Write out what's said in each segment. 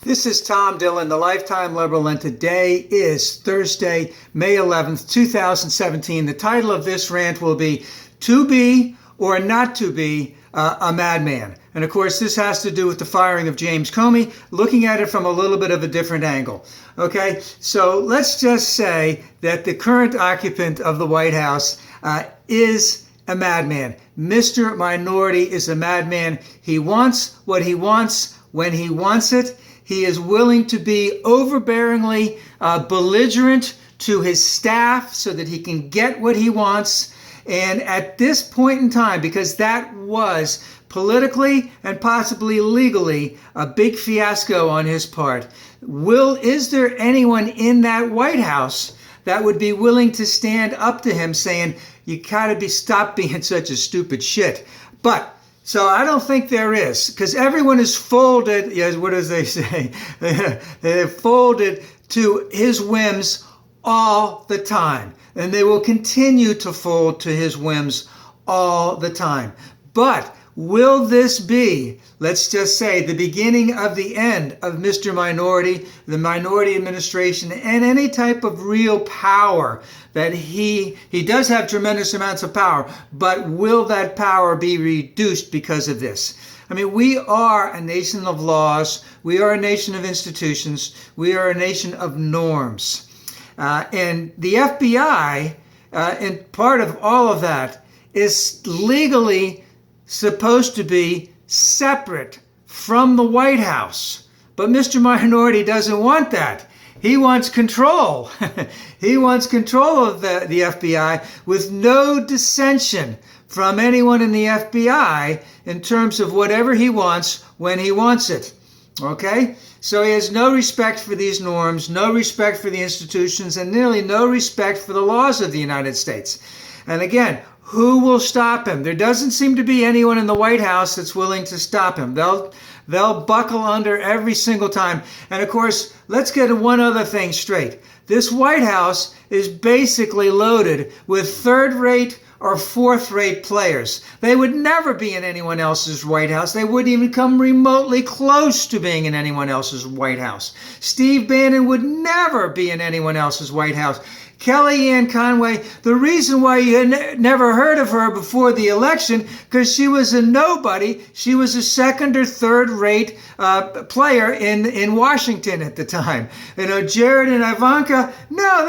This is Tom Dillon, the Lifetime Liberal, and today is Thursday, May 11th, 2017. The title of this rant will be To Be or Not to Be a Madman. And of course, this has to do with the firing of James Comey, looking at it from a little bit of a different angle. Okay, so let's just say that the current occupant of the White House is a madman. Mr. Minority is a madman. He wants what he wants when he wants it. He is willing to be overbearingly belligerent to his staff so that he can get what he wants. And at this point in time, because that was politically and possibly legally a big fiasco on his part, is there anyone in that White House that would be willing to stand up to him saying, you gotta stop being such a stupid shit? So I don't think there is, because everyone is folded, yes, what does they say? They're folded to his whims all the time. And they will continue to fold to his whims all the time. But will this be, let's just say, the beginning of the end of Mr. Minority, the Minority administration, and any type of real power that he does have tremendous amounts of power, but will that power be reduced because of this? I mean, we are a nation of laws. We are a nation of institutions. We are a nation of norms. And the FBI, and part of all of that, is legally supposed to be separate from the White House. But Mr. Minority doesn't want that. He wants control. He wants control of the FBI with no dissension from anyone in the FBI in terms of whatever he wants when he wants it. Okay? So he has no respect for these norms, no respect for the institutions, and nearly no respect for the laws of the United States. And again, who will stop him? There doesn't seem to be anyone in the White House that's willing to stop him. They'll buckle under every single time. And of course, let's get one other thing straight. This White House is basically loaded with third-rate or fourth-rate players. They would never be in anyone else's White House. They wouldn't even come remotely close to being in anyone else's White House. Steve Bannon would never be in anyone else's White House. Kellyanne Conway, the reason why you had never heard of her before the election, because she was a nobody. She was a second or third rate player in Washington at the time. You know, Jared and Ivanka, no,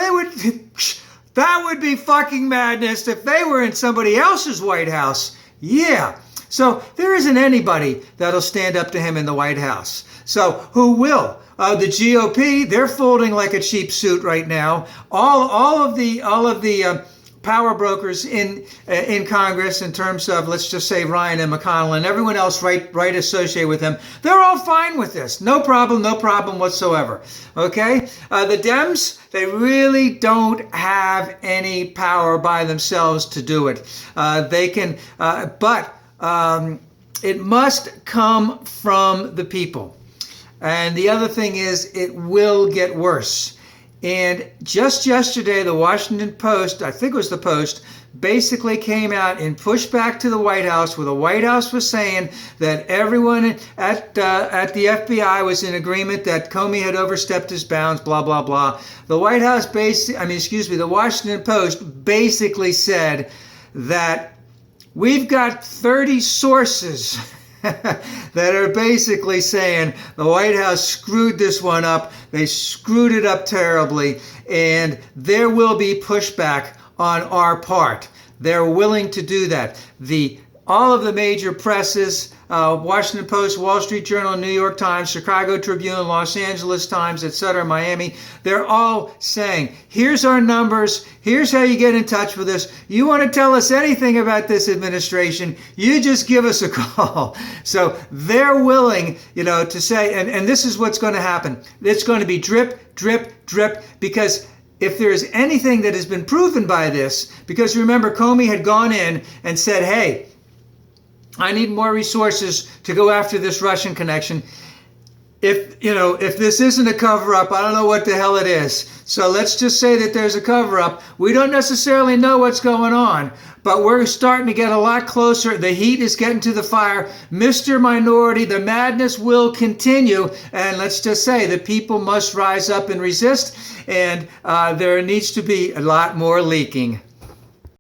that would be fucking madness if they were in somebody else's White House. Yeah. So there isn't anybody that'll stand up to him in the White House. So who will? The GOP, they're folding like a cheap suit right now. All of the power brokers in Congress, in terms of, let's just say, Ryan and McConnell and everyone else right associated with them, they're all fine with this. No problem whatsoever. Okay? The Dems, they really don't have any power by themselves to do it. They can, but it must come from the people. And the other thing is, it will get worse. And just yesterday, the Washington Post, I think it was the Post, basically came out and pushed back to the White House, where the White House was saying that everyone at the FBI was in agreement that Comey had overstepped his bounds, blah, blah, blah. The the Washington Post basically said that we've got 30 sources that are basically saying the White House screwed this one up. They screwed it up terribly, and there will be pushback on our part. They're willing to do that. All of the major presses, Washington Post, Wall Street Journal, New York Times, Chicago Tribune, Los Angeles Times, etc., Miami, they're all saying, here's our numbers, here's how you get in touch with us. You want to tell us anything about this administration, you just give us a call. So they're willing, to say, and this is what's going to happen. It's going to be drip, drip, drip, because if there's anything that has been proven by this, because remember, Comey had gone in and said, hey, I need more resources to go after this Russian connection. if this isn't a cover-up, I don't know what the hell it is. So let's just say that there's a cover-up. We don't necessarily know what's going on, but we're starting to get a lot closer. The heat is getting to the fire. Mr. Minority, the madness will continue. And let's just say the people must rise up and resist. And there needs to be a lot more leaking.